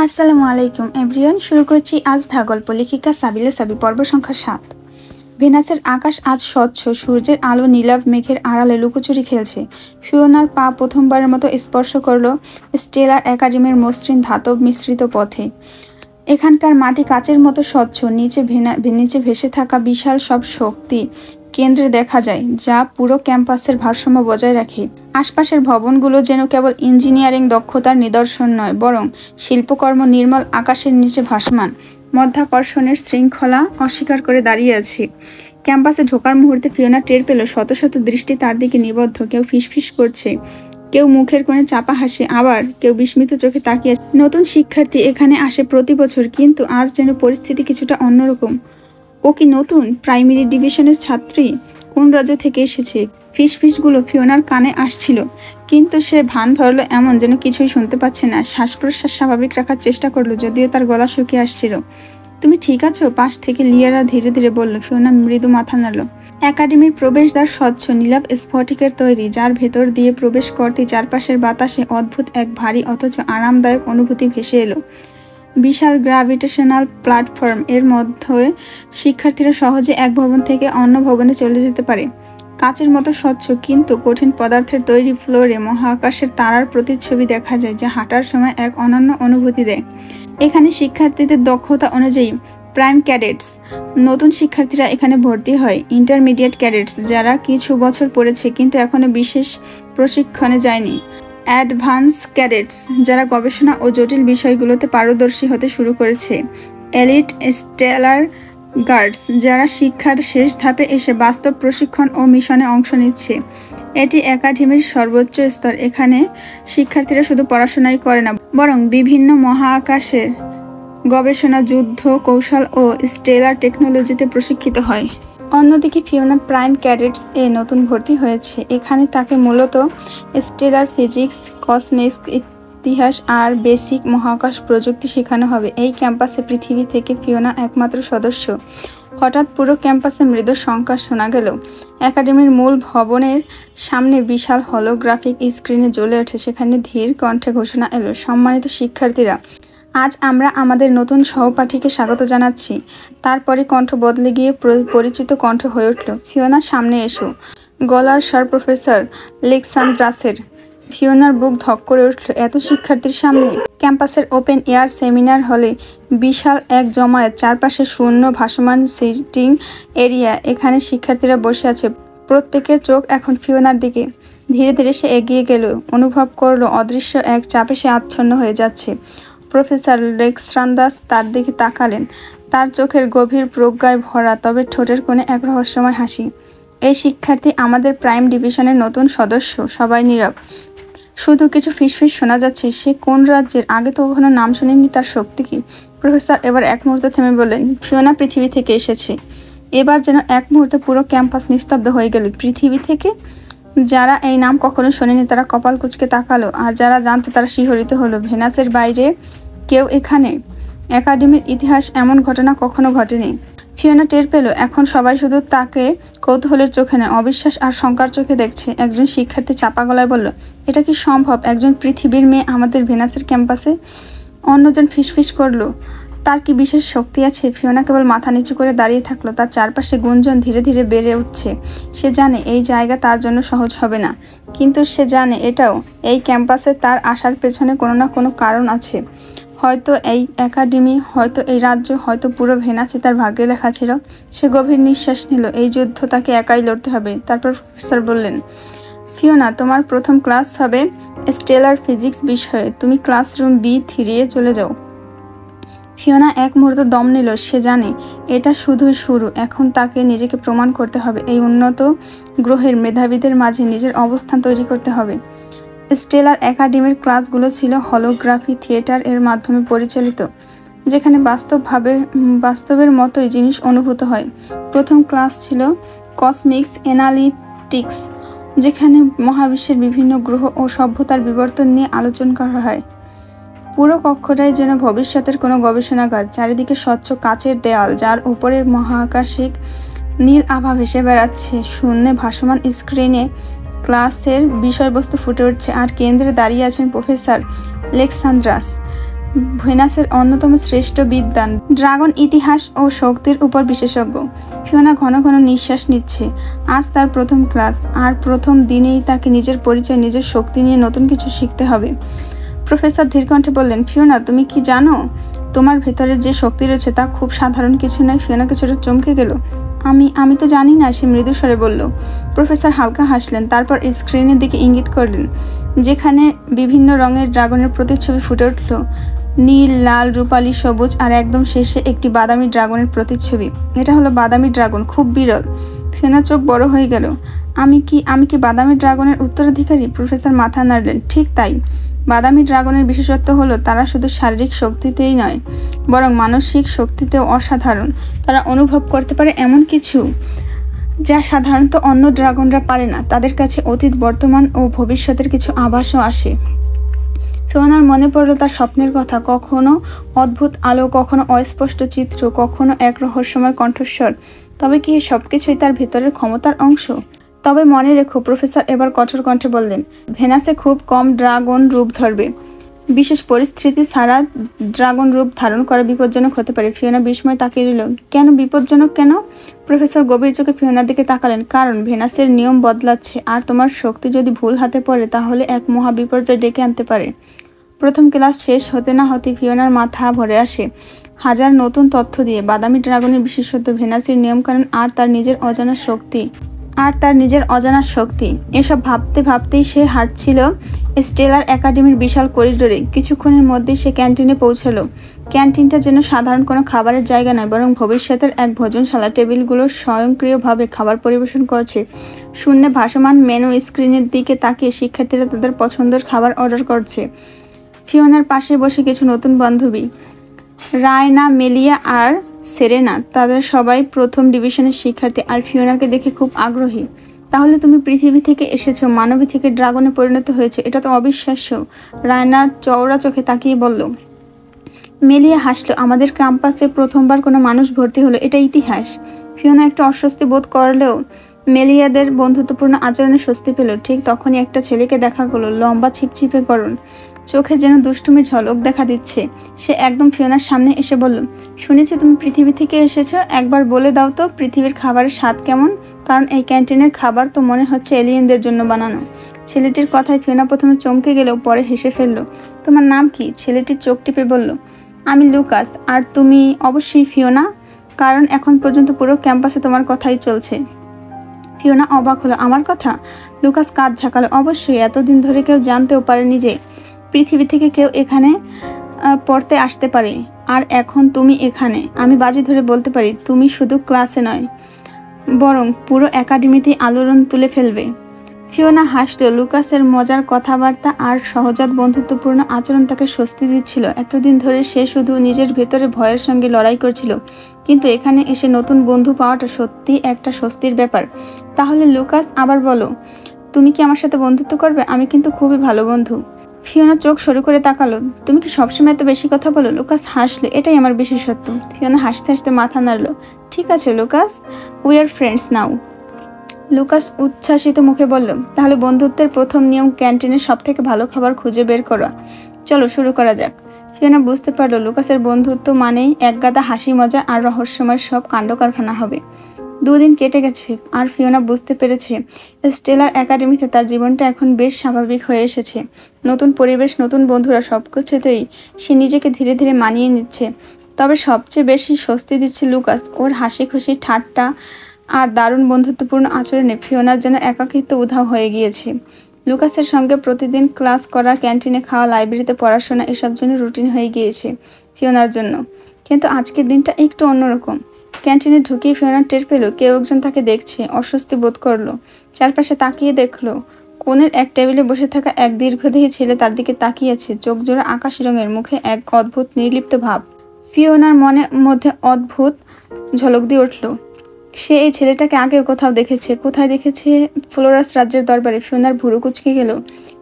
আসসালামু আলাইকুম এভরিওয়ান। শুরু করছি আজ ধা গল্প, লেখিকা সাবিলা সাবি, পর্ব সংখ্যা 7। ভেনাসের আকাশ আজ স্বচ্ছ, সূর্যের আলো নীলাভ মেঘের আড়ালে লুকোচুরি খেলছে। ফিওনার পা প্রথমবারের মতো স্পর্শ করলো স্টেলার একাডেমির মসৃণ ধাতব মিশ্রিত পথে। এখানকার মাটি কাচের মতো স্বচ্ছ, নিচে ভেসে থাকা বিশাল সব শক্তি কেন্দ্রে দেখা যায়, যা পুরো ক্যাম্পাসের ভারসাম্য বজায় রাখে। আশপাশের ভবনগুলো যেন কেবল ইঞ্জিনিয়ারিং দক্ষতার নিদর্শন নয়, বরং শিল্পকর্ম নির্মল আকাশের নিচে ভাসমান মধ্যাকর্ষণের শৃঙ্খলা অস্বীকার করে দাঁড়িয়ে আছে। ক্যাম্পাসে ঢোকার মুহূর্তে ফিওনা টের পেল শত শত দৃষ্টি তার দিকে নিবদ্ধ। কেউ ফিসফিস করছে, কেউ মুখের কোণে চাপা হাসে, আবার কেউ বিস্মিত চোখে তাকিয়ে। নতুন শিক্ষার্থী এখানে আসে প্রতি বছর, কিন্তু আজ যেন পরিস্থিতি কিছুটা অন্যরকম। ও কি নতুন প্রাইমারি ডিভিশনের ছাত্রী? কোন রাজ্য থেকে এসেছে? ফিসফিসগুলো ফিওনার কানে আসছিল, কিন্তু সে ভান ধরলো এমন যেন কিছুই শুনতে পাচ্ছে না। শ্বাস প্রশ্বাস স্বাভাবিক রাখার চেষ্টা করলো, যদিও তার গলা শুকিয়ে আসছিল। তুমি ঠিক আছো? পাশ থেকে লিয়ারা ধীরে ধীরে বলল। ফিওনা মৃদু মাথা নাড়ল। একাডেমির প্রবেশদ্বার স্বচ্ছ নীলাভ স্ফটিকের তৈরি, যার ভেতর দিয়ে প্রবেশ করতেই চারপাশের বাতাসে অদ্ভুত এক ভারী অথচ আরামদায়ক অনুভূতি ভেসে এলো। বিশাল গ্র্যাভিটেশনাল প্ল্যাটফর্ম, এর মধ্যে শিক্ষার্থীরা সহজে এক ভবন থেকে অন্য ভবনে চলে যেতে পারে। কাচের মতো স্বচ্ছ কিন্তু কঠিন পদার্থের তৈরি ফ্লোরে মহাকাশের তারার প্রতিচ্ছবি দেখা যায়, যা হাঁটার সময় এক অনন্য অনুভূতি দেয়। এখানে শিক্ষার্থীদের দক্ষতা অনুযায়ী প্রাইম ক্যাডেটস, নতুন শিক্ষার্থীরা এখানে ভর্তি হয়। ইন্টারমিডিয়েট ক্যাডেটস, যারা কিছু বছর পড়েছে কিন্তু এখনো বিশেষ প্রশিক্ষণে যায়নি। অ্যাডভান্স ক্যাডেটস, যারা গবেষণা ও জটিল বিষয়গুলোতে পারদর্শী হতে শুরু করেছে। এলিট স্টেলার গার্ডস, যারা শিক্ষার শেষ ধাপে এসে বাস্তব প্রশিক্ষণ ও মিশনে অংশ নিচ্ছে। এটি একাডেমির সর্বোচ্চ স্তর। এখানে শিক্ষার্থীরা শুধু পড়াশোনাই করে না, বরং বিভিন্ন মহাকাশের গবেষণা, যুদ্ধ কৌশল ও স্টেলার টেকনোলজিতে প্রশিক্ষিত হয়। অন্যদিকে ফিওনা প্রাইম ক্যাডেটস এ নতুন ভর্তি হয়েছে। এখানে তাকে মূলত স্টেলার ফিজিক্স, কসমিক্স, ইতিহাস আর বেসিক মহাকাশ প্রযুক্তি শেখানো হবে। এই ক্যাম্পাসে পৃথিবী থেকে ফিওনা একমাত্র সদস্য। হঠাৎ পুরো ক্যাম্পাসে মৃদু শঙ্কা শোনা গেল। একাডেমির মূল ভবনের সামনে বিশাল হলোগ্রাফিক স্ক্রিনে জ্বলে ওঠে। সেখানে ধীর কণ্ঠে ঘোষণা এলো, সম্মানিত শিক্ষার্থীরা, আজ আমরা আমাদের নতুন সহপাঠীকে স্বাগত জানাচ্ছি। তারপরে কণ্ঠ বদলে গিয়ে পরিচিত কণ্ঠ হয়ে উঠল, ফিওনা সামনে এসো। গলার স্বর প্রফেসর লেক্সান্দ্রাসের। ফিওনার বুক ধক করে উঠল। এত শিক্ষার্থীর সামনে! ক্যাম্পাসের ওপেন এয়ার সেমিনার হলে বিশাল এক জমায়েত, চারপাশে শূন্য ভাসমান সিটিং এরিয়া। এখানে শিক্ষার্থীরা বসে আছে, প্রত্যেকের চোখ এখন ফিওনার দিকে। ধীরে ধীরে সে এগিয়ে গেল, অনুভব করলো অদৃশ্য এক চাপে সে আচ্ছন্ন হয়ে যাচ্ছে। প্রফেসর লেক্সান্দ্রাস তার দিকে তাকালেন, তার চোখের গভীর প্রজ্ঞায় ভরা, তবে ঠোঁটের কোণে এক রহস্যময় হাসি। এই শিক্ষার্থী আমাদের প্রাইম ডিভিশনের নতুন সদস্য। সবাই নীরব, শুধু কিছু ফিসফিস শোনা যাচ্ছে। সে কোন রাজ্যের? আগে তো কখনো নাম শুনিনি। তার শক্তি কি? প্রফেসর এবার এক মুহূর্তে থেমে বললেন, ফিওনা পৃথিবী থেকে এসেছে। এবার যেন এক মুহূর্তে পুরো ক্যাম্পাস নিস্তব্ধ হয়ে গেল। পৃথিবী থেকে? যারা এই নাম কখনো শোনেনি তারা কপাল কুঁচকে তাকালো, আর যারা জানতো তারা শিহরিত হলো। ভেনাসের বাইরে কেউ এখানে? একাডেমির ইতিহাস এমন ঘটনা কখনো ঘটেনি। ফিওনা টের পেল এখন সবাই শুধু তাকে কৌতূহলের চোখে নয়, অবিশ্বাস আর শঙ্কার চোখে দেখছে। একজন শিক্ষার্থী চাপা গলায় বলল, এটা কি সম্ভব? একজন পৃথিবীর মেয়ে আমাদের ভেনাসের ক্যাম্পাসে? অন্যজন ফিসফিস করলো, তার কি বিশেষ শক্তি আছে? ফিওনা কেবল মাথা নিচু করে দাঁড়িয়ে থাকলো। তার চারপাশে গুঞ্জন ধীরে ধীরে বেড়ে উঠছে। সে জানে এই জায়গা তার জন্য সহজ হবে না, কিন্তু সে জানে এটাও, এই ক্যাম্পাসে তার আসার পেছনে কোনো না কোনো কারণ আছে। হয়তো এই একাডেমি, হয়তো এই রাজ্য, হয়তো পুরো ভেনাসই তার ভাগ্যে লেখা ছিল। সে গভীর নিঃশ্বাস নিল। এই যুদ্ধ তাকে একাই লড়তে হবে। তারপর প্রফেসর বললেন, ফিওনা, তোমার প্রথম ক্লাস হবে স্টেলার ফিজিক্স বিষয়ে। তুমি ক্লাসরুম B3 চলে যাও। ফিওনা এক মুহূর্ত দম নিল। সে জানে এটা শুধুই শুরু। এখন তাকে নিজেকে প্রমাণ করতে হবে। এই উন্নত গ্রহের মেধাবীদের মাঝে নিজের অবস্থান তৈরি করতে হবে। স্টেলার একাডেমির ক্লাসগুলো ছিল হলোগ্রাফি থিয়েটার এর মাধ্যমে পরিচালিত, যেখানে বাস্তবের মতোই জিনিস অনুভূত হয়। প্রথম ক্লাস ছিল কসমিক্স অ্যানালিটিক্স, যেখানে মহাবিশ্বের বিভিন্ন গ্রহ ও সভ্যতার বিবর্তন নিয়ে আলোচনা করা হয়। পুরো কক্ষটাই যেন ভবিষ্যতের কোনো গবেষণাগার। চারিদিকে স্বচ্ছ কাচের দেয়াল, যার উপরে মহাকাশিক নীল আভা ভেসে বেড়াচ্ছে। শূন্যে ভাসমান স্ক্রিনে ক্লাসের বিষয়বস্তু ফুটে উঠছে, আর কেন্দ্রে দাঁড়িয়ে আছেন প্রফেসর লেক্সান্দ্রাস। ভেনাসের অন্যতম শ্রেষ্ঠ বিদ্বান, ড্রাগন ইতিহাস ও শক্তির উপর বিশেষজ্ঞ। ফিওনা ঘন ঘন নিঃশ্বাস নিচ্ছে। আজ তার প্রথম ক্লাস, আর প্রথম দিনেই তাকে নিজের পরিচয়, নিজের শক্তি নিয়ে নতুন কিছু শিখতে হবে। প্রফেসর ধীরকণ্ঠে বললেন, ফিওনা, তুমি কি জানো তোমার ভেতরে যে শক্তি রয়েছে তা খুব সাধারণ কিছু নয়। ফিওনা কিছুটা চমকে গেল। আমি তো জানি না, সে মৃদু স্বরে বলল। প্রফেসর হালকা হাসলেন, তারপর স্ক্রিনের দিকে ইঙ্গিত করলেন, যেখানে বিভিন্ন রঙের ড্রাগনের প্রতিচ্ছবি ফুটে উঠল। নীল, লাল, রূপালি, সবুজ, আর একদম শেষে একটি বাদামি ড্রাগনের প্রতিচ্ছবি। এটা হলো বাদামি ড্রাগন, খুব বিরল। ফিওনার চোখ বড় হয়ে গেল। আমি কি বাদামি ড্রাগনের উত্তরাধিকারী? প্রফেসর মাথা নাড়লেন। ঠিক তাই। বাদামি ড্রাগনের বিশেষত্ব হলো তারা শুধু শারীরিক শক্তিতেই নয়, বরং মানসিক শক্তিতেও অসাধারণ। তারা অনুভব করতে পারে এমন কিছু যা সাধারণত অন্য ড্রাগনরা পারে না। তাদের কাছে অতীত, বর্তমান ও ভবিষ্যতের কিছু আভাসও আসে। ফিওনার মনে পড়ল তার স্বপ্নের কথা, কখনো অদ্ভুত আলো, কখনো অস্পষ্ট চিত্র, কখনো এক রহস্যময় কণ্ঠস্বর। তবে কি সবকিছুই তার ভেতরের ক্ষমতার অংশ? তবে মনে রেখো, প্রফেসর এবার কঠোর কণ্ঠে বললেন, ভেনাসে খুব কম ড্রাগন রূপ ধরবে। বিশেষ পরিস্থিতি ছাড়া ড্রাগন রূপ ধারণ করা বিপজ্জনক হতে পারে। ফিওনা বিস্ময় তাকিয়ে রইল। কেন বিপজ্জনক কেন? প্রফেসর গভীর চোখে ফিওনার দিকে তাকালেন। কারণ ভেনাসের নিয়ম বদলাচ্ছে, আর তোমার শক্তি যদি ভুল হাতে পড়ে তাহলে এক মহা বিপর্যয় ডেকে আনতে পারে। প্রথম ক্লাস শেষ হতে না হতে ফিওনার মাথা ভরে আসে হাজার নতুন তথ্য দিয়ে। বাদামি ড্রাগনের বিশেষত্ব, ভেনাসের নিয়মকানুন, আর তার নিজের অজানা শক্তি। এসব ভাবতে ভাবতেই সে হাঁটছিল স্টেলার একাডেমির বিশাল করিডোরে। কিছুক্ষণের মধ্যেই সে ক্যান্টিনে পৌঁছালো। ক্যান্টিনটা যেন সাধারণ কোনো খাবারের জায়গা নয়, বরং ভবিষ্যতের এক ভোজনশালা। টেবিলগুলো স্বয়ংক্রিয়ভাবে খাবার পরিবেশন করছে। শূন্যে ভাসমান মেনু স্ক্রিনের দিকে তাকিয়ে শিক্ষার্থীরা তাদের পছন্দের খাবার অর্ডার করছে। ফিওনার পাশে বসে কিছু নতুন বান্ধবী, রায়না, মেলিয়া আর সেরেনা। তাদের সবাই প্রথম ডিভিশনের শিক্ষার্থী, আর ফিওনাকে দেখে খুব আগ্রহী। তাহলে তুমি পৃথিবী থেকে এসেছো, মানবী থেকে ড্রাগনে পরিণত হয়েছে, এটা তো অবিশ্বাস্য। রায়না চওড়া চোখে তাকিয়ে বলল। মেলিয়া হাসলো। আমাদের ক্যাম্পাসে প্রথমবার কোনো মানুষ ভর্তি হলো, এটা ইতিহাস। ফিওনা একটু অস্বস্তি বোধ করলেও মেলিয়াদের বন্ধুত্বপূর্ণ আচরণে স্বস্তি পেল। ঠিক তখনই একটা ছেলেকে দেখা গেল, লম্বা, ছিপছিপে গড়ন, চোখে যেন দুষ্টুমির ঝলক দেখা দিচ্ছে। সে একদম ফিওনার সামনে এসে বলল, শুনেছি তুমি পৃথিবী থেকে এসেছো, একবার বলে দাও তো পৃথিবীর খাবারের স্বাদ কেমন? কারণ এই ক্যান্টিনের খাবার তো মনে হচ্ছে এলিয়েনদের জন্য বানানো। ছেলেটির কথায় ফিওনা প্রথমে চমকে গেলেও পরে হেসে ফেলল। তোমার নাম কি? ছেলেটির চোখ টিপে বলল, আমি লুকাস। আর তুমি? অবশ্যই ফিওনা, কারণ এখন পর্যন্ত পুরো ক্যাম্পাসে তোমার কথাই চলছে। ফিওনা অবাক হলো। আমার কথা? লুকাস কাঁধ ঝাঁকালো। অবশ্যই, এতদিন ধরে কেউ জানতেও পারেনি যে পৃথিবী থেকে কেউ এখানে পড়তে আসতে পারে। আর এখন তুমি এখানে। আমি বাজি ধরে বলতে পারি তুমি শুধু ক্লাসে নয়, বরং পুরো একাডেমিতেই আলোড়ন তুলে ফেলবে। ফিওনা হাসল। লুকাসের মজার কথাবার্তা আর সহজাত বন্ধুত্বপূর্ণ আচরণ তাকে স্বস্তি দিচ্ছিল। এতদিন ধরে সে শুধু নিজের ভেতরে ভয়ের সঙ্গে লড়াই করছিল, কিন্তু এখানে এসে নতুন বন্ধু পাওয়াটা সত্যি একটা স্বস্তির ব্যাপার। তাহলে লুকাস, আবার বলো, তুমি কি আমার সাথে বন্ধুত্ব করবে? আমি কিন্তু খুবই ভালো বন্ধু। ফিওনা চোখ সরু করে তাকালো। তুমি কি সবসময় এত বেশি কথা বলো? লুকাস হাসলে। এটাই আমার বিশেষত্ব। ফিওনা হাসতে হাসতে মাথা নাড়ল। ঠিক আছে Lucas, we are friends now. Lucas উচ্ছ্বাসিত মুখে বলল, তাহলে বন্ধুত্বের প্রথম নিয়ম ক্যান্টিনের সব থেকে ভালো খাবার খুঁজে বের করা। চলো শুরু করা যাক। ফিওনা বুঝতে পারলো লুকাসের বন্ধুত্ব মানেই একগাদা হাসি, মজা আর রহস্যময় সব কাণ্ড কারখানা হবে। দুদিন কেটে গেছে, আর ফিওনা বুঝতে পেরেছে স্টেলার একাডেমিতে তার জীবনটা এখন বেশ স্বাভাবিক হয়ে এসেছে। নতুন পরিবেশ, নতুন বন্ধুরা, সবকিছুতেই সে নিজেকে ধীরে ধীরে মানিয়ে নিচ্ছে। তবে সবচেয়ে বেশি স্বস্তি দিচ্ছে লুকাস। ওর হাসি খুশি, ঠাট্টা আর দারুণ বন্ধুত্বপূর্ণ আচরণে ফিওনার যেন একাকিত্ব উধাও হয়ে গিয়েছে। লুকাসের সঙ্গে প্রতিদিন ক্লাস করা, ক্যান্টিনে খাওয়া, লাইব্রেরিতে পড়াশোনা, এসব জন্য রুটিন হয়ে গিয়েছে ফিওনার জন্য। কিন্তু আজকের দিনটা একটু অন্যরকম। ক্যান্টিনে ঢুকিয়ে ফিওনা টের পেল কেউ একজন তাকে দেখছে। অস্বস্তি বোধ করলো। চারপাশে তাকিয়ে দেখলো কোণের এক টেবিলে বসে থাকা এক দীর্ঘদেহী ছেলে তার দিকে তাকিয়ে আছে। চোখ জোড়া আকাশি রঙের, মুখে এক অদ্ভুত নির্লিপ্ত ভাব। ফিওনার মনের মধ্যে অদ্ভুত ঝলক দিয়ে উঠল। সে এই ছেলেটাকে আগেও কোথাও দেখেছে। কোথায় দেখেছে? ফ্লোরাস রাজ্যের দরবারে। ফিওনার ভুরু কুঁচকে গেল।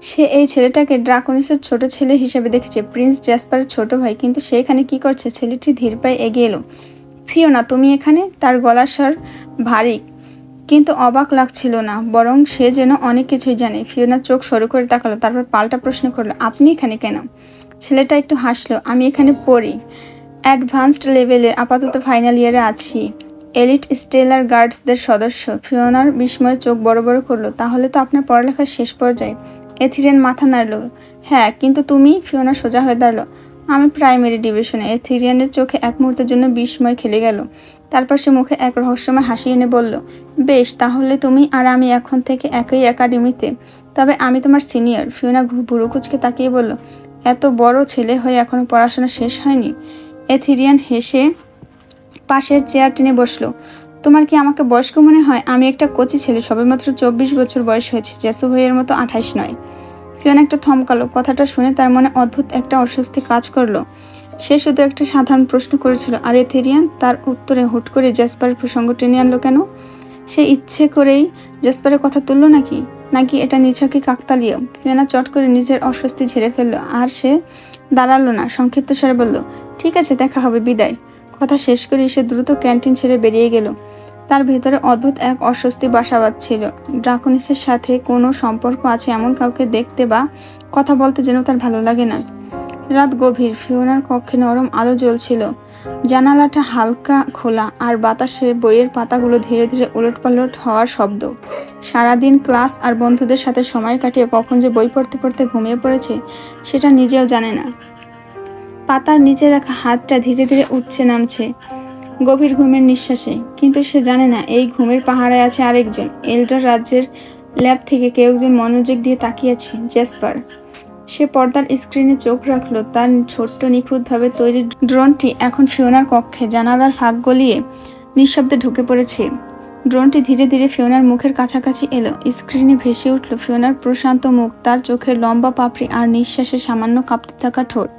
সে এই ছেলেটাকে ড্রাকনিসের ছোট ছেলে হিসেবে দেখেছে, প্রিন্স জ্যাসপারের ছোট ভাই। কিন্তু সে এখানে কি করছে? ছেলেটি ধীর পায়ে এগিয়ে এলো। ফিওনা, তুমি এখানে? তার গলার স্বর ভারী, কিন্তু অবাক লাগছিল না, বরং সে যেন অনেক কিছুই জানে। ফিওনার চোখ সরু করে তাকালো, তারপর পাল্টা প্রশ্ন করলো, আপনি এখানে কেন? ছেলেটা একটু হাসলো। আমি এখানে পড়ি, অ্যাডভান্সড লেভেলের, আপাতত ফাইনাল ইয়ারে আছি, এলিট স্টেলার গার্ডসদের সদস্য। ফিওনার বিস্ময়ে চোখ বড় বড় করলো। তাহলে তো আপনার পড়ালেখার শেষ পর্যায়ে। এথিরিয়ান মাথা নাড়ল। হ্যাঁ, কিন্তু তুমি? ফিওনা সোজা হয়ে দাঁড়ালো। আমি প্রাইমারি ডিভিশনে। এথিরিয়ানের চোখে এক মুহূর্তের জন্য বিস্ময় খেলে গেল। তারপর সে মুখে এক রহস্যময় হাসি এনে বলল, বেশ, তাহলে তুমি আর আমি এখন থেকে একই একাডেমিতে। তবে আমি তোমার সিনিয়র। ফিওনা ভুরু কুচকে তাকিয়ে বলল, এত বড় ছেলে হয়ে এখনো পড়াশোনা শেষ হয়নি? এথিরিয়ান হেসে পাশের চেয়ার টেনে বসলো। তোমার কি আমাকে বয়স্ক মনে হয়? আমি একটা কচি ছেলে, সবেমাত্র 24 বছর বয়স হয়েছে, জেসু ভাইয়ের মতো 28 নয়। ফিওনা একটা থমকালো। কথাটা শুনে তার মনে অদ্ভুত একটা অস্বস্তি কাজ করলো। সে শুধু একটা সাধারণ প্রশ্ন করেছিল, আর এথেরিয়ান তার উত্তরে হুট করে জ্যাসপারের প্রসঙ্গ টেনে আনলো কেন? সে ইচ্ছে করেই জ্যাসপারের কথা তুললো নাকি এটা নিছকই কাকতালীয়? ফিওনা চট করে নিজের অস্বস্তি ঝেড়ে ফেললো। আর সে দাঁড়ালো না, সংক্ষিপ্ত স্বরে বলল, ঠিক আছে, দেখা হবে, বিদায়। কথা শেষ করে সে দ্রুত ক্যান্টিন ছেড়ে বেরিয়ে গেল। তার ভেতরে অদ্ভুত এক অস্বস্তি বাসা বাঁধছিল। ড্রাকনিসের সাথে কোনো সম্পর্ক আছে এমন কাউকে দেখতে বা কথা বলতে যেন তার ভালো লাগে না। রাত গভীর। ফিওনার কক্ষে নরম আলো জ্বলছিল। জানালাটা হালকা খোলা, আর বাতাসে বইয়ের পাতাগুলো ধীরে ধীরে উলটপালট হওয়ার শব্দ। সারাদিন ক্লাস আর বন্ধুদের সাথে সময় কাটিয়ে কখন যে বই পড়তে পড়তে ঘুমিয়ে পড়েছে সেটা নিজেও জানে না। পাতার নিচে রাখা হাতটা ধীরে ধীরে উঠছে নামছে গভীর ঘুমের নিঃশ্বাসে। কিন্তু সে জানে না এই ঘুমের পাহাড়ে আছে আরেকজন। এল্ডার রাজ্যের ল্যাব থেকে কেউ একজন মনোযোগ দিয়ে তাকিয়েছে, জ্যাসপার। সে পর্দার স্ক্রিনে চোখ রাখলো। তার ছোট্ট নিখুঁতভাবে তৈরি ড্রোনটি এখন ফিওনার কক্ষে জানালার ফাঁক গলিয়ে নিঃশব্দে ঢুকে পড়েছে। ড্রোনটি ধীরে ধীরে ফিওনার মুখের কাছাকাছি এলো। স্ক্রিনে ভেসে উঠল ফিওনার প্রশান্ত মুখ, তার চোখের লম্বা পাপড়ি আর নিঃশ্বাসে সামান্য কাঁপতে থাকা ঠোঁট।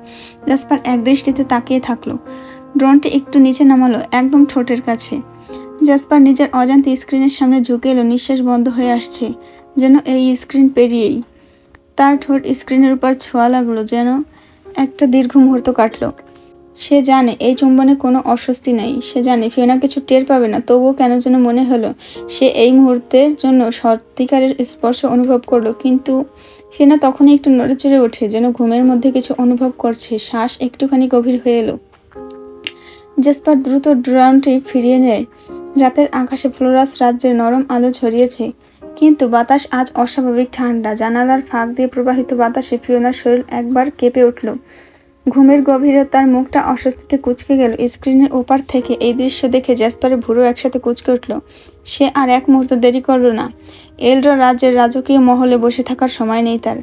জ্যাসপার এক দৃষ্টিতে তাকিয়ে থাকলো। ড্রোনটি একটু নিচে নামালো, একদম ঠোঁটের কাছে। জ্যাসপার নিজের অজান্তে স্ক্রিনের সামনে ঝুঁকে এলো। নিঃশ্বাস বন্ধ হয়ে আসছে, যেন এই স্ক্রিন পেরিয়েই তার ঠোঁট স্ক্রিনের উপর ছোঁয়া লাগলো। যেন একটা দীর্ঘ মুহূর্ত কাটলো। সে জানে এই চুম্বনে কোনো অস্বস্তি নেই। সে জানে ফিওনা কিছু টের পাবে না। তবুও কেন যেন মনে হলো সে এই মুহূর্তের জন্য সত্যিকারের স্পর্শ অনুভব করলো। কিন্তু ফিওনা তখনই একটু নড়ে চড়ে ওঠে, যেন ঘুমের মধ্যে কিছু অনুভব করছে। শ্বাস একটুখানি গভীর হয়ে এলো। জ্যাসপার দ্রুত ড্রোনটি ফিরিয়ে নেয়। রাতের আকাশে ফ্লোরাস রাজ্যের নরম আলো ছড়িয়েছে, কিন্তু বাতাস আজ অস্বাভাবিক ঠান্ডা। জানালার ফাঁক দিয়ে প্রবাহিত বাতাসে ফিওনার শরীর একবার কেঁপে উঠল। ঘুমের গভীরে তার মুখটা অস্বস্তিতে কুঁচকে গেল। স্ক্রিনের ওপার থেকে এই দৃশ্য দেখে জ্যাসপারের ভুরু একসাথে কুঁচকে উঠল। সে আর এক মুহূর্ত দেরি করল না। এল্ডার রাজ্যের রাজকীয় মহলে বসে থাকার সময় নেই তার।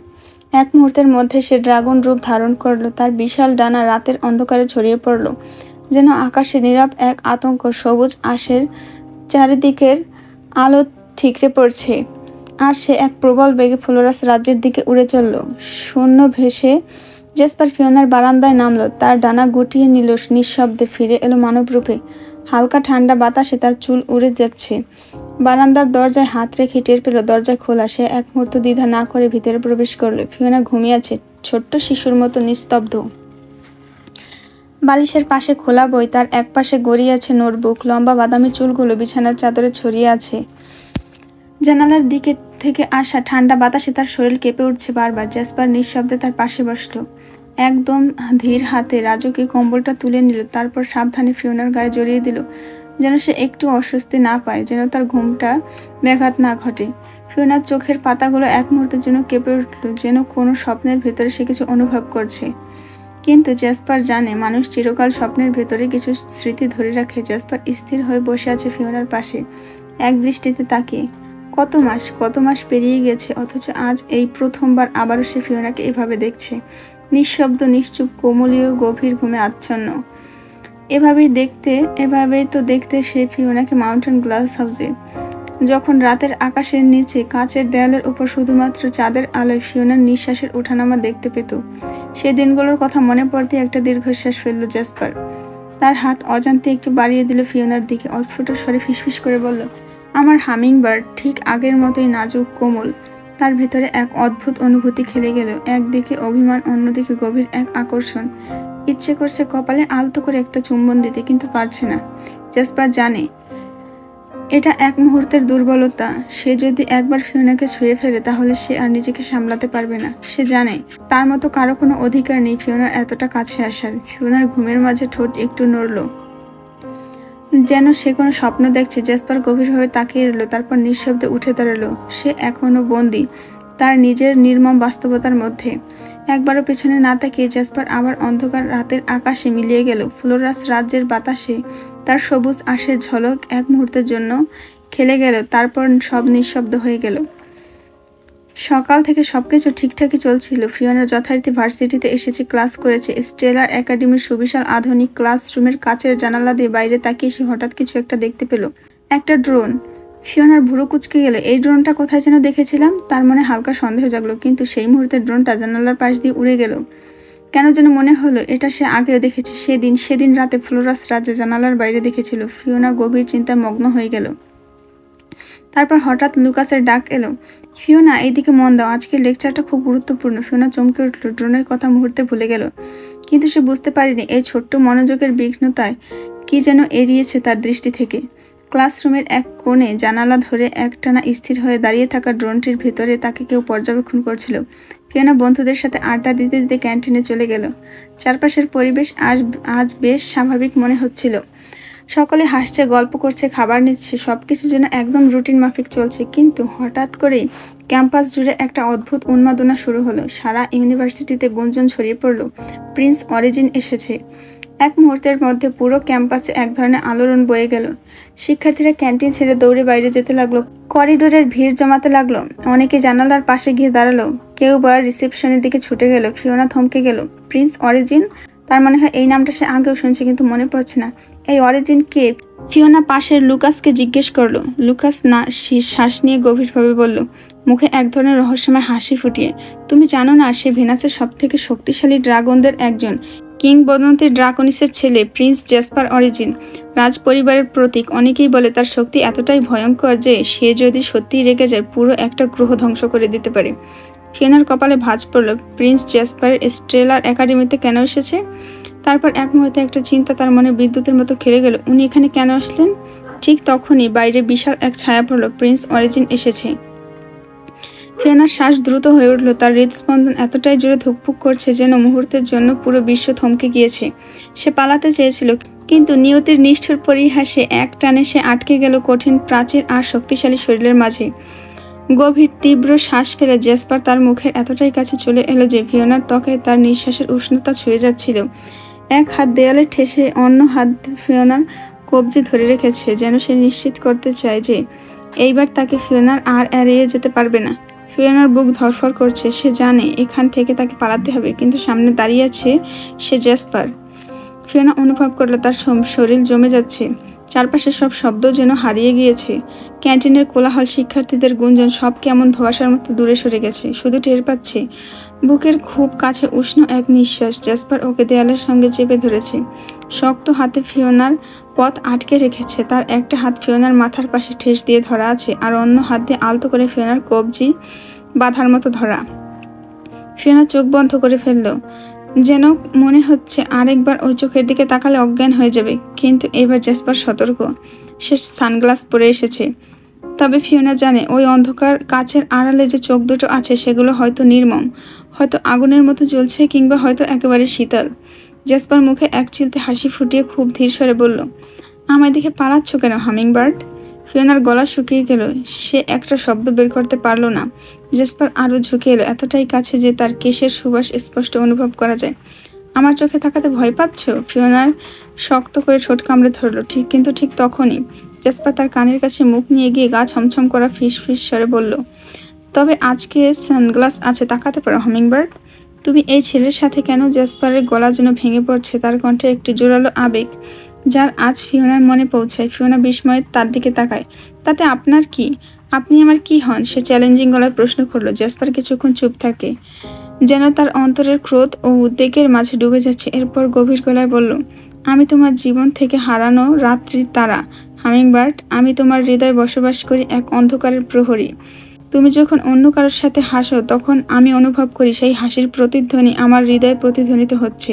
এক মুহূর্তের মধ্যে সে ড্রাগন রূপ ধারণ করল। তার বিশাল ডানা রাতের অন্ধকারে ছড়িয়ে পড়ল, যেন আকাশে নীরব এক আতঙ্ক। সবুজ আশের চারিদিকের আলো ঠিকরে পড়ছে, আর সে এক প্রবল বেগে ফ্লোরাস রাজ্যের দিকে উড়ে চলল। শূন্য ভেসে জ্যাসপার ফিওনার বারান্দায় নামলো। তার ডানা গুটিয়ে নিল, নিঃশব্দে ফিরে এলো মানব রূপে। হালকা ঠান্ডা বাতাসে তার চুল উড়ে যাচ্ছে। বারান্দার দরজায় হাত রেখে টের পেল দরজা খোলা। সে এক মুহূর্ত দ্বিধা না করে ভিতরে প্রবেশ করলো। ফিওনা ঘুমিয়ে আছে, ছোট্ট শিশুর মতো নিস্তব্ধ। বালিশের পাশে খোলা বই, তার এক পাশে গড়িয়ে আছে নোটবুক। লম্বা বাদামি চুলগুলো বিছানার চাদরে ছড়িয়ে আছে। জানালার দিকে থেকে আসা ঠান্ডা বাতাসে তার শরীর কেঁপে উঠছে বারবার। জ্যাসপার নিঃশব্দে তার পাশে বসলো। একদম ধীর হাতে রাজকীয় কম্বলটা তুলে নিল, তারপর সাবধানে ফিওনার গায়ে জড়িয়ে দিল, যেন সে একটু অস্বস্তি না পায়, যেন তার ঘুমটা ব্যাঘাত না ঘটে। ফিওনার চোখের পাতাগুলো এক মুহূর্তের জন্য কেঁপে উঠল, যেন কোনো স্বপ্নের ভেতরে সে কিছু অনুভব করছে। কিন্তু জ্যাসপার জানে মানুষ চিরকাল স্বপ্নের ভেতরে কিছু স্মৃতি ধরে রাখে। জ্যাসপার স্থির হয়ে বসে আছে ফিওনার পাশে, এক দৃষ্টিতে তাকিয়ে। কত মাস পেরিয়ে গেছে, অথচ আজ এই প্রথমবার আবারও সে ফিওনাকে এভাবে দেখছে, নিঃশব্দ, নিশ্চুপ, কোমলীয়, গভীর ঘুমে আচ্ছন্ন। এভাবেই তো দেখতে সে ফিওনাকে মাউন্টেন গ্লাস হাউসে, যখন রাতের আকাশের নিচে কাচের দেয়ালের উপর শুধুমাত্র চাঁদের আলোয় ফিওনার নিঃশ্বাসের ওঠানামা দেখতে পেত। সে দিনগুলোর কথা মনে পড়তে একটা দীর্ঘশ্বাস ফেলল জ্যাসপার। তার হাত অজান্তে একটু বাড়িয়ে দিল ফিওনার দিকে। অস্ফুট স্বরে ফিসফিস করে বলল, আমার হামিংবার্ড, ঠিক আগের মতোই নাজুক, কোমল। তার ভেতরে এক অদ্ভুত অনুভূতি খেলে গেল। একদিকে অভিমান, অন্যদিকে গভীর এক আকর্ষণ। ইচ্ছে করছে কপালে আলতো করে একটা চুম্বন দিতে, কিন্তু পারছে না। জ্যাসপার জানে এটা এক মুহূর্তের দুর্বলতা। সে যদি একবার ফিওনাকে ছুঁয়ে ফেলে তাহলে সে আর নিজেকে সামলাতে পারবে না। সে জানে তার মতো কারো কোনো অধিকার নেই ফিওনার এতটা কাছে আসার। ফিওনার ঘুমের মাঝে ঠোঁট একটু নড়ল, যেন সে কোনো স্বপ্ন দেখছে। জেসপার গভীরভাবে তাকিয়ে রইল, তারপর নিঃশব্দে উঠে দাঁড়ালো। সে এখনো বন্দী তার নিজের নির্মম বাস্তবতার মধ্যে। একবারও পেছনে না তাকিয়ে জেসপার আবার অন্ধকার রাতের আকাশে মিলিয়ে গেল। ফ্লোরাস রাজ্যের বাতাসে তার সবুজ আশের ঝলক এক মুহূর্তের জন্য খেলে গেল, তারপর সব নিঃশব্দ হয়ে গেল। সকাল থেকে সবকিছু ঠিকঠাকই চলছিল। ফিওনা যথারীতি ভার্সিটিতে এসেছে, ক্লাস করেছে। স্টেলার একাডেমির সুবিশাল আধুনিক ক্লাসরুমের কাচের জানালা দিয়ে বাইরে তাকিয়ে সে হঠাৎ কিছু একটা দেখতে পেল। একটা ড্রোন। ফিওনার ভুরু কুঁচকে গেল। এই ড্রোনটা কোথায় যেন দেখেছিলাম। তার মনে হালকা সন্দেহ জাগলো, কিন্তু সেই মুহূর্তে ড্রোনটা জানালার পাশ দিয়ে উড়ে গেল। কেন যেন মনে হলো এটা সে আগেও দেখেছে। সেদিন রাতে ফ্লোরাস রাজ্যে জানালার বাইরে দেখেছিল। ফিওনা গভীর চিন্তায় মগ্ন হয়ে গেল। তারপর হঠাৎ লুকাসের ডাক এলো, ফিওনা এইদিকে মন দাও, আজকের লেকচারটা খুব গুরুত্বপূর্ণ। ফিওনা চমকে উঠল, ড্রোনের কথা মুহূর্তে ভুলে গেল। কিন্তু সে বুঝতে পারেনি এই ছোট্ট মনোযোগের বিঘ্নতায় কি যেন এড়িয়েছে তার দৃষ্টি থেকে। ক্লাসরুমের এক কোণে জানালা ধরে একটানা স্থির হয়ে দাঁড়িয়ে থাকা ড্রোনটির ভেতরে তাকে কেউ পর্যবেক্ষণ করছিল। ফিওনা বন্ধুদের সাথে আড্ডা দিতে দিতে ক্যান্টিনে চলে গেল। চারপাশের পরিবেশ আজ বেশ স্বাভাবিক মনে হচ্ছিল। সকলে হাসছে, গল্প করছে, খাবার নিচ্ছে, সবকিছু যেন একদম রুটিন মাফিক চলছে। কিন্তু হঠাৎ করেই ক্যাম্পাস জুড়ে একটা অদ্ভুত উন্মাদনা শুরু হলো। সারা ইউনিভার্সিটিতে গুঞ্জন ছড়িয়ে পড়ল, প্রিন্স অরিজিন এসেছে। এক মুহূর্তের মধ্যে পুরো ক্যাম্পাসে এক ধরনের আলোড়ন বয়ে গেল। শিক্ষার্থীরা ক্যান্টিন ছেড়ে দৌড়ে বাইরে যেতে লাগলো, করিডোরের ভিড় জমাতে লাগলো। অনেকে জানালার পাশে গিয়ে দাঁড়ালো, কেউ বা রিসেপশনের দিকে ছুটে গেল। ফিওনা থমকে গেল। Prince origin? তার মনে হয় এই নামটা সে আগেও শুনছে, কিন্তু মনে পড়ছে না। এই অরিজিন কে? ফিওনা পাশের লুকাসকে জিজ্ঞেস করলো। লুকাস না শ্বাস নিয়ে গভীরভাবে বলল, মুখে এক ধরনের রহস্যময় হাসি ফুটিয়ে, তুমি জানো না, সে ভেনাসের সবথেকে শক্তিশালী ড্রাগনদের একজন, কিংবদন্তি ড্রাকনিসের ছেলে, প্রিন্স জেসপার অরিজিন, রাজ পরিবারের প্রতীক। অনেকেই বলে তার শক্তি এতটাই ভয়ঙ্কর যে সে যদি সত্যিই রেগে যায় পুরো একটা গ্রহ ধ্বংস করে দিতে পারে। ফিওনার কপালে ভাঁজ পড়ল। প্রিন্স জেসপার স্টেলার একাডেমিতে কেন এসেছে? তারপর এক মুহূর্তে একটা চিন্তা তার মনে বিদ্যুতের মতো খেলে গেল। উনি এখানে কেন আসলেন? ঠিক তখনই বাইরে বিশাল এক ছায়া পড়ল। প্রিন্স অরিজিন এসেছে। ফিওনার শ্বাস দ্রুত হয়ে উঠল। তার হৃদস্পন্দন এতটাই জোরে ধুকপুক করছে যেন মুহূর্তের জন্য পুরো বিশ্ব থমকে গিয়েছে। সে পালাতে চেয়েছিল, কিন্তু নিয়তির নিষ্ঠুর পরিহাসে এক টানে সে আটকে গেল কঠিন প্রাচীর আর শক্তিশালী শরীরের মাঝে। গভীর তীব্র শ্বাস ফেলে জেসপার তার মুখের এতটাই কাছে চলে এলো যে ফিওনার ত্বকে তার নিঃশ্বাসের উষ্ণতা ছুঁয়ে যাচ্ছিল। এক হাত দেয়ালে ঠেসে অন্য হাত ফিওনার কবজি ধরে রেখেছে, যেন সে নিশ্চিত করতে চায় যে এইবার তাকে ফিওনার আর এড়িয়ে যেতে পারবে না। ফিওনার বুক ধড়ফড় করছে। সে জানে এখান থেকে তাকে পালাতে হবে, কিন্তু সামনে দাঁড়িয়ে আছে সে জেসপার। ফিওনা অনুভব করলো তার শরীর জমে যাচ্ছে। চারপাশের সব শব্দ যেন হারিয়ে গিয়েছে। ক্যান্টিনের কোলাহল, শিক্ষার্থীদের গুঞ্জন সব কেমন ধোঁয়াশার মতো দূরে সরে গেছে। শুধু টের পাচ্ছে বুকের খুব কাছে উষ্ণ এক নিঃশ্বাস। জেসপার ওকে দেয়ালের সঙ্গে চেপে ধরেছে, শক্ত হাতে ফিওনার পথ আটকে রেখেছে। তার একটা হাত ফিওনার মাথার পাশে ঠেস দিয়ে ধরা আছে, আর অন্য হাত দিয়ে আলতো করে ফিওনার কবজি বাঁধার মতো ধরা। ফিওনা চোখ বন্ধ করে ফেলল, যেন মনে হচ্ছে আরেকবার ওই চোখের দিকে তাকালে অজ্ঞান হয়ে যাবে। কিন্তু এবার জেসপার সতর্ক। সে সানগ্লাস পরে এসেছে। তবে ফিওনা জানে ওই অন্ধকার কাচের আড়ালে যে চোখ দুটো আছে সেগুলো হয়তো নির্মম, হয়তো আগুনের মতো জ্বলছে, কিংবা হয়তো একেবারে শীতল। জেসপার মুখে এক চিলতে হাসি ফুটিয়ে খুব ধীর স্বরে বলল, আমায় দেখে পালাচ্ছ কেন হামিংবার্ড? ফিওনার গলা শুকিয়ে গেল। সে একটা শব্দ বের করতে পারল না। জেসপার আরো ঝুঁকে এলো, এতটাই কাছে যে তার কেশের সুবাস স্পষ্ট অনুভব করা যায়। আমার চোখে তাকাতে ভয় পাচ্ছ? ফিওনার শক্ত করে ঠোঁট কামড়ে ধরল। কিন্তু ঠিক তখনই জেসপার তার কানের কাছে মুখ নিয়ে গিয়ে গা ছমছম করা ফিস ফিস স্বরে বলল, তবে আজকে সানগ্লাস আছে, তাকাতে পারো হামিংবার্ড। তুমি এই ছেলের সাথে কেন? জেসপারের গলা যেন ভেঙে পড়ছে, তার কণ্ঠে একটি জোরালো আবেগ যার আজ ফিওনার মনে পৌঁছায়। ফিওনা বিস্ময়ে তার দিকে তাকায়। তাতে আপনার কি? আপনি আমার কি হন? সে চ্যালেঞ্জিং গলায় প্রশ্ন করল। জেসপার কিছুক্ষণ চুপ থাকে, যেন তার অন্তরের ক্রোধ ও উদ্বেগের মাঝে ডুবে যাচ্ছে। এরপর গভীর গলায় বলল, আমি তোমার জীবন থেকে হারানো রাত্রির তারা হামিংবার্ড। আমি তোমার হৃদয়ে বসবাস করি, এক অন্ধকারের প্রহরী। তুমি যখন অন্য কারোর সাথে হাসো তখন আমি অনুভব করি সেই হাসির প্রতিধ্বনি আমার হৃদয়ে প্রতিধ্বনিত হচ্ছে।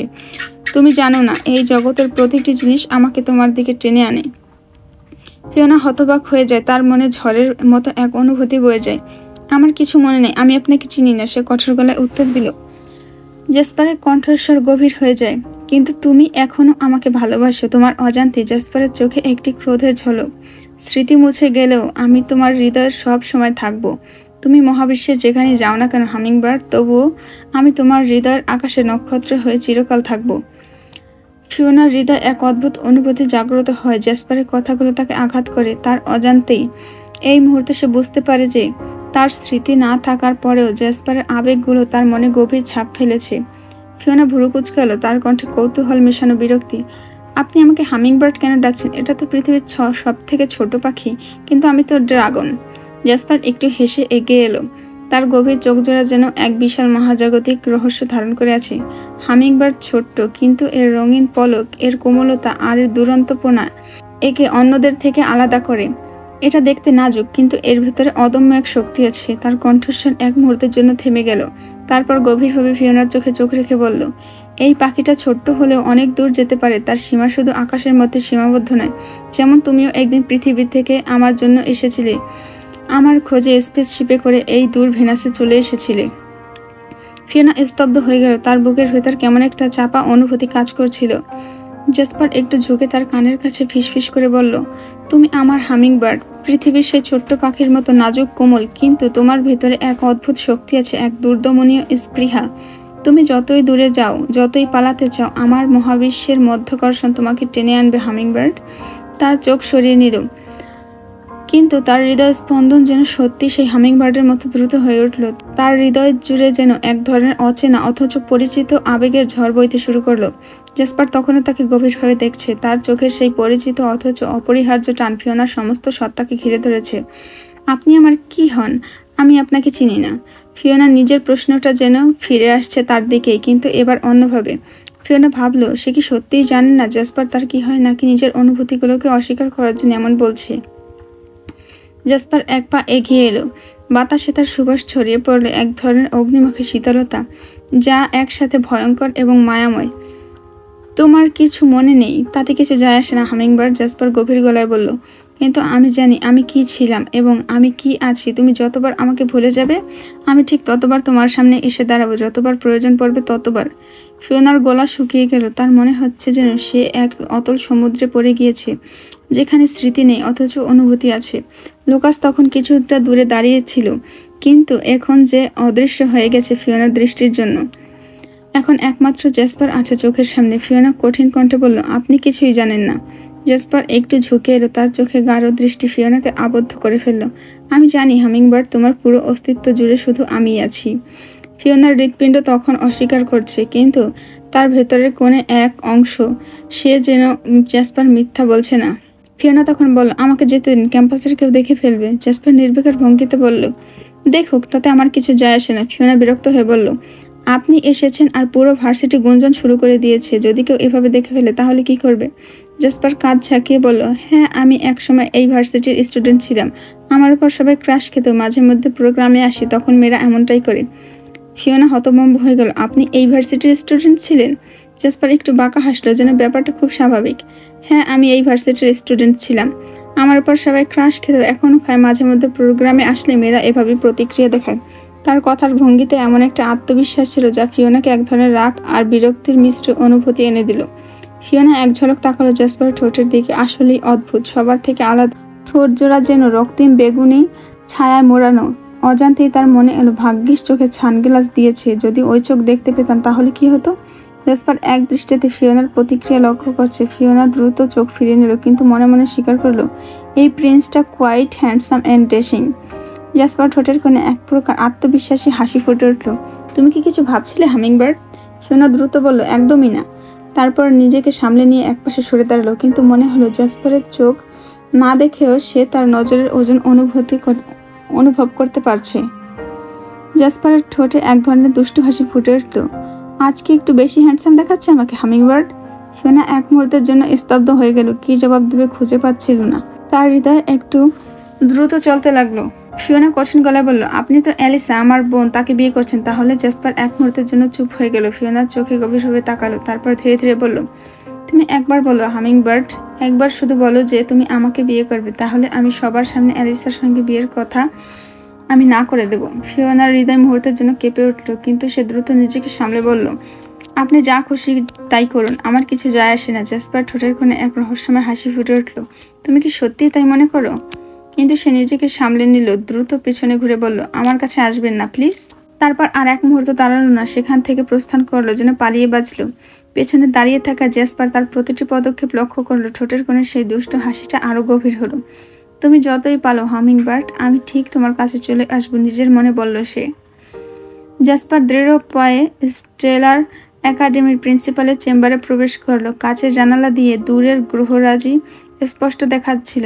তুমি জানো না, এই জগতের প্রতিটি জিনিস আমাকে তোমার দিকে টেনে আনে। ফিওনা হতবাক হয়ে যায়, তার মনে ঝড়ের মতো এক অনুভূতি বয়ে যায়। আমার কিছু মনে নেই, আমি আপনাকে চিনি না, সে কঠোর গলায় উত্তর দিল। জেসপারের কণ্ঠস্বর গভীর হয়ে যায়। কিন্তু তুমি এখনো আমাকে ভালোবাসো। তোমার অজান্তে জেসপারের চোখে একটি ক্রোধের ঝলক। স্মৃতি মুছে গেলেও আমি তোমার হৃদয়ের সব সময় থাকবো। তুমি মহাবিশ্বে যেখানে যাও না কেন হামিংবার্ড, তবুও আমি তোমার হৃদয়ের আকাশে নক্ষত্র হয়ে চিরকাল থাকবো। ফিওনার হৃদয় এক অদ্ভুত অনুভূতি জাগ্রত হয়। জেসপারের কথাগুলো তাকে আঘাত করে। তার অজান্তেই এই মুহূর্তে সে বুঝতে পারে যে তার স্মৃতি না থাকার পরেও জেসপারের আবেগগুলো তার মনে গভীর ছাপ ফেলেছে। ফিওনা ভুরু কুঁচকালো, তার কণ্ঠে কৌতূহল মেশানো বিরক্তি। আপনি আমাকে হামিংবার্ড কেন ডাকছেন? এটা তো পৃথিবীর সব থেকে ছোট পাখি, কিন্তু আমি তো ড্রাগন। জেসপার একটু হেসে এগিয়ে এলো, তার গভীর চোখজোড়া যেন এক বিশাল মহাজাগতিক রহস্য ধারণ করে আছে। হামিংবার্ড ছোট্ট, কিন্তু এর রঙিন পলক, এর কোমলতা আর এর দুরন্তপনা একে অন্যদের থেকে আলাদা করে। এটা দেখতে নাজুক, কিন্তু এর ভেতরে অদম্য এক শক্তি আছে। তার কণ্ঠস্বর এক মুহূর্তের জন্য থেমে গেল, তারপর গভীরভাবে ফিওনার চোখে চোখ রেখে বলল, এই পাখিটা ছোট্ট হলেও অনেক দূর যেতে পারে। তার সীমা শুধু আকাশের মধ্যে সীমাবদ্ধ নয়। যেমন তুমিও একদিন পৃথিবী থেকে আমার জন্য এসেছিলে, আমার খোঁজে স্পেসশিপে করে এই দূর ভেনাসে চলে এসেছিলে। ফিওনা স্তব্ধ হয়ে গেল, তার বুকের ভেতর কেমন একটা চাপা অনুভূতি কাজ করছিল। জেসপার একটু ঝুঁকে তার কানের কাছে ফিসফিস করে বলল, তুমি আমার হামিংবার্ড, পৃথিবীর সেই ছোট্ট পাখির মতো নাজুক কোমল, কিন্তু তোমার ভেতরে এক অদ্ভুত শক্তি আছে, এক দুর্দমনীয় স্পৃহা। তুমি যতই দূরে যাও, যতই পালাতে চাও, আমার মহাবিশ্বের মধ্যাকর্ষণ তোমাকে টেনে আনবে হামিংবার্ড। তার চোখ সরিয়ে নিল, কিন্তু তার হৃদয় স্পন্দন যেন সত্যি সেই হামিংবার্ডের মতো দ্রুত হয়ে উঠল। তার হৃদয় জুড়ে যেন এক ধরনের অচেনা অথচ পরিচিত আবেগের ঝড় বইতে শুরু করলো। জেসপার তখনও তাকে গভীরভাবে দেখছে, তার চোখের সেই পরিচিত অথচ অপরিহার্য টান ফিওনার সমস্ত সত্তাকে ঘিরে ধরেছে। আপনি আমার কি হন? আমি আপনাকে চিনি না। ফিওনা নিজের প্রশ্নটা যেন ফিরে আসছে তার দিকেই, কিন্তু এবার অন্যভাবে। ফিওনা ভাবলো, সে কি সত্যিই জানে না জেসপার তার কি হয়, নাকি নিজের অনুভূতিগুলোকে অস্বীকার করার জন্য এমন বলছে। জেসপার এক পা এগিয়ে এলো, বাতাসে তার সুবাস ছড়িয়ে পড়ল এক ধরনের অগ্নিমুখী শীতলতা, যা একসাথে ভয়ঙ্কর এবং মায়াময়। তোমার কিছু মনে নেই, তাতে কিছু যায় আসে না হামিংবার্ড, জেসপার গভীর গলায় বলল। কিন্তু আমি জানি আমি কি ছিলাম এবং আমি কি আছি। তুমি যতবার আমাকে ভুলে যাবে, আমি ঠিক ততবার তোমার সামনে এসে দাঁড়াবো, যতবার প্রয়োজন পড়বে ততবার। ফিওনার গলা শুকিয়ে গেল, তার মনে হচ্ছে যেন সে এক অতল সমুদ্রে পড়ে গিয়েছে, যেখানে স্মৃতি নেই অথচ অনুভূতি আছে। লুকাস তখন কিছুটা দূরে দাঁড়িয়েছিল, কিন্তু এখন যে অদৃশ্য হয়ে গেছে ফিওনার দৃষ্টির জন্য। এখন একমাত্র জেসপার আছে চোখের সামনে। ফিওনা কঠিন কণ্ঠে বলল, আপনি কিছুই জানেন না। জেসপার একটু ঝুঁকে এলো, তার চোখে গাঢ় দৃষ্টি ফিওনাকে আবদ্ধ করে ফেলল। আমি জানি হামিংবার্ড, তোমার পুরো অস্তিত্ব জুড়ে শুধু আমিই আছি। ফিওনার হৃৎপিণ্ড তখন অস্বীকার করছে, কিন্তু তার ভেতরের কোণে এক অংশ সে যেন জেসপার মিথ্যা বলছে না। ফিওনা তখন বলল, আমাকে যেতে দিন, ক্যাম্পাসের কেউ দেখে ফেলবে। জেসপার নির্বিকার ভঙ্গিতে বলল, দেখুক, তাতে আমার কিছু যায় আসে না। ফিওনা বিরক্ত হয়ে বলল, আপনি এসেছেন আর পুরো ভার্সিটি গুঞ্জন শুরু করে দিয়েছে। যদি কেউ এভাবে দেখে ফেলে তাহলে কি করবে? জেসপার কাঁধ ঝাঁকিয়ে বলল, হ্যাঁ, আমি একসময় এই ভার্সিটির স্টুডেন্ট ছিলাম। আমার উপর সবাই ক্রাশ খেত। মাঝে মধ্যে প্রোগ্রামে আসি, তখন মেয়েরা এমনটাই করে। ফিওনা হতভম্ব হয়ে গেল, আপনি এই ভার্সিটির স্টুডেন্ট ছিলেন? জেসপার একটু বাঁকা হাসলো, যেন ব্যাপারটা খুব স্বাভাবিক। হ্যাঁ, আমি এই ভার্সিটির স্টুডেন্ট ছিলাম। আমার উপর সবাই ক্রাশ খেত, এখনো খায়। মাঝে মধ্যে প্রোগ্রামে আসলে মেয়েরা এভাবেই প্রতিক্রিয়া দেখায়। তার কথার ভঙ্গিতে এমন একটা আত্মবিশ্বাস ছিল যা ফিওনাকে এক ধরনের রাগ আর বিরক্তির মিশ্র অনুভূতি এনে দিল। ফিওনা এক ঝলক তাকালো জেসপারের ঠোঁটের দিকে। আসলেই অদ্ভুত, সবার থেকে আলাদা। ঠোঁট জোড়া যেন রক্তিম বেগুনি ছায়ায় মোড়ানো। অজান্তেই তার মনে এলো, ভাগ্যিস চোখে সানগ্লাস দিয়েছে, যদি ওই চোখ দেখতে পেতাম তাহলে কি হতো। জেসপার এক দৃষ্টিতে ফিওনার প্রতিক্রিয়া লক্ষ্য করছে। ফিওনা দ্রুত চোখ ফিরিয়ে নিল, কিন্তু মনে মনে স্বীকার করলো, এই প্রিন্সটা quite handsome and dashing. Jasper ঠোঁটের কোণে এক প্রকার আত্মবিশ্বাসী হাসি ফুটে উঠল। তুমি কি কিছু ভাবছিলে হামিংবার্ড? ফিওনা দ্রুত বলল, একদমই না। তারপর নিজেকে সামলে নিয়ে একপাশে সরে দাঁড়ালো, কিন্তু মনে হলো জেসপারের চোখ না দেখেও সে তার নজরের ওজন অনুভব করতে পারছে। জেসপারের ঠোঁটে এক ধরনের দুষ্টু হাসি ফুটে উঠল। আজকে একটু বেশি হ্যান্ডসাম দেখাচ্ছে আমাকে হামিংবার্ড। ফিওনা এক মুহূর্তের জন্য স্তব্ধ হয়ে গেল, কি জবাব দেবে খুঁজে পাচ্ছিল না। তার হৃদয় একটু দ্রুত চলতে লাগলো। ফিওনা কঠিন গলায় বলল, আপনি তো অ্যালিসা, আমার বোন, তাকে বিয়ে করছেন তাহলে? জেসপার এক মুহূর্তের জন্য চুপ হয়ে গেল। ফিওনার চোখে গভীরভাবে তাকালো, তারপর ধীরে ধীরে বলল, তুমি একবার বলো হামিংবার্ড, একবার শুধু বলো যে তুমি আমাকে বিয়ে করবে, তাহলে আমি সবার সামনে অ্যালিসার সঙ্গে বিয়ের কথা আমি না করে দেব। ফিওনার হৃদয় মুহূর্তের জন্য কেঁপে উঠল, কিন্তু সে দ্রুত নিজেকে সামলে বলল, আপনি যা খুশি তাই করুন, আমার কিছু যায় আসে না। জ্যাসপার ঠোঁটের কোণে এক রহস্যময় হাসি ফুটে উঠল। তুমি কি সত্যিই তাই মনে করো? কিন্তু সে নিজেকে সামলে নিল, দ্রুত পিছনে ঘুরে বলল, আমার কাছে আসবেন না প্লিজ। তারপর আর এক মুহূর্ত দাঁড়ালো না, সেখান থেকে প্রস্থান করলো, যেন পালিয়ে বাঁচল। পেছনে দাঁড়িয়ে থাকা জ্যাসপার তার প্রতিটি পদক্ষেপ লক্ষ্য করলো। ঠোঁটের কোণে সেই দুষ্ট হাসিটা আরো গভীর হলো। তুমি যতই পালো হামিংবার্ড, আমি ঠিক তোমার কাছে চলে আসবো, নিজের মনে বলল সে। জ্যাসপার দৃঢ় পায়ে স্টেলার একাডেমির প্রিন্সিপালের চেম্বারে প্রবেশ করলো। কাচের জানালা দিয়ে দূরের গ্রহরাজি স্পষ্ট দেখাচ্ছিল,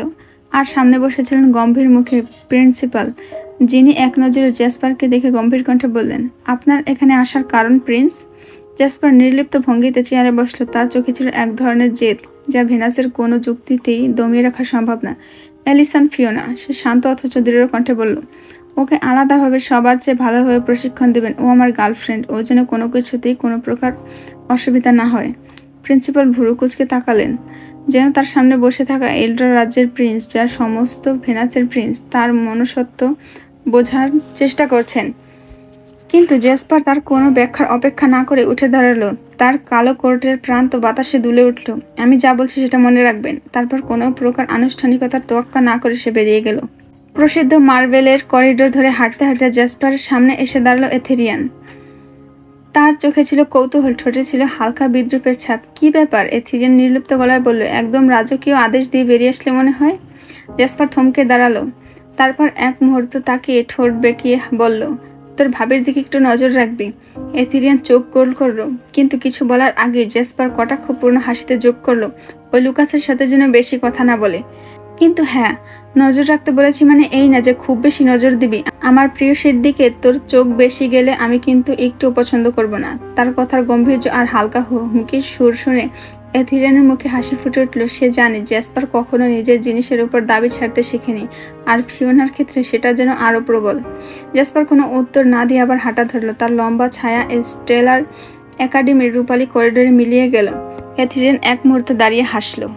আর সামনে বসেছিলেন গম্ভীর মুখে প্রিন্সিপাল, যিনি এক নজরে জ্যাসপারকে দেখে গম্ভীর কণ্ঠে বললেন, আপনার এখানে আসার কারণ প্রিন্স? জ্যাসপার নির্লিপ্ত ভঙ্গিতে চেয়ারে বসলো। তার চোখে ছিল এক ধরনের জেদ, যা ভেনাসের কোনো যুক্তিতেই দমিয়ে রাখা সম্ভব না। অ্যালিসন ফিওনা, সে শান্ত অথচ দৃঢ় কণ্ঠে বলল, ওকে আলাদাভাবে সবার চেয়ে ভালোভাবে প্রশিক্ষণ দেবেন। ও আমার গার্লফ্রেন্ড, ও যেন কোনো কিছুতেই কোনো প্রকার অসুবিধা না হয়। প্রিন্সিপাল ভুরু কুঁচকে তাকালেন, যেন তার সামনে বসে থাকা এলড্রা রাজ্যের প্রিন্স, যার সমস্ত ভেনাসের প্রিন্স, তার মনুষ্যত্ব বোঝার চেষ্টা করছেন। কিন্তু জ্যাসপার তার কোনো ব্যাখ্যার অপেক্ষা না করে উঠে দাঁড়ালো। তার কালো কোটের প্রান্ত বাতাসে দুলে উঠল। আমি যা বলছি সেটা মনে রাখবেন। তারপর কোনো প্রকার আনুষ্ঠানিকতার তোয়াক্কা না করে সে বেরিয়ে গেল। প্রসিদ্ধ মার্বেলের করিডোর ধরে হাঁটতে হাঁটতে জ্যাসপারের সামনে এসে দাঁড়ালো এথেরিয়ান। তার চোখে ছিল কৌতূহল, ঠোঁটে ছিল হালকা বিদ্রুপের ছাপ। কি ব্যাপার? এথেরিয়ান নির্লিপ্ত গলায় বলল, একদম রাজকীয় আদেশ দিয়ে বেরিয়ে আসলে মনে হয়। জ্যাসপার থমকে দাঁড়ালো, তারপর এক মুহূর্ত তাকিয়ে ঠোঁট বেঁকিয়ে বলল, তোর ভাবের দিকে একটু নজর রাখবি। এথেরিয়ান চোখ গোল করলো, কিন্তু কিছু বলার আগে জ্যাসপার কটাক্ষপূর্ণ হাসিতে যোগ করলো, ওই লুকাসের সাথে যেন বেশি কথা না বলে। কিন্তু হ্যাঁ, নজর রাখতে বলেছি মানে এই না যে খুব বেশি নজর দিবি। আমার প্রিয়সীর দিকে তোর চোখ বেশি গেলে আমি কিন্তু একটু পছন্দ করব না। তার কথার গম্ভীর্য আর হালকা হুমকির সুর শুনে এথেরিয়ানের মুখে হাসি ফুটে উঠল। সে জানে জ্যাসপার কখনো নিজের জিনিসের উপর দাবি ছাড়তে শেখেনি, আর ফিওনার ক্ষেত্রে সেটা যেন আরো প্রবল। জ্যাসপার কোনো উত্তর না দিয়ে আবার হাঁটা ধরলো। তার লম্বা ছায়া স্টেলার একাডেমির রূপালী করিডোরে মিলিয়ে গেল। এথেরিয়ান এক মুহূর্তে দাঁড়িয়ে হাসলো।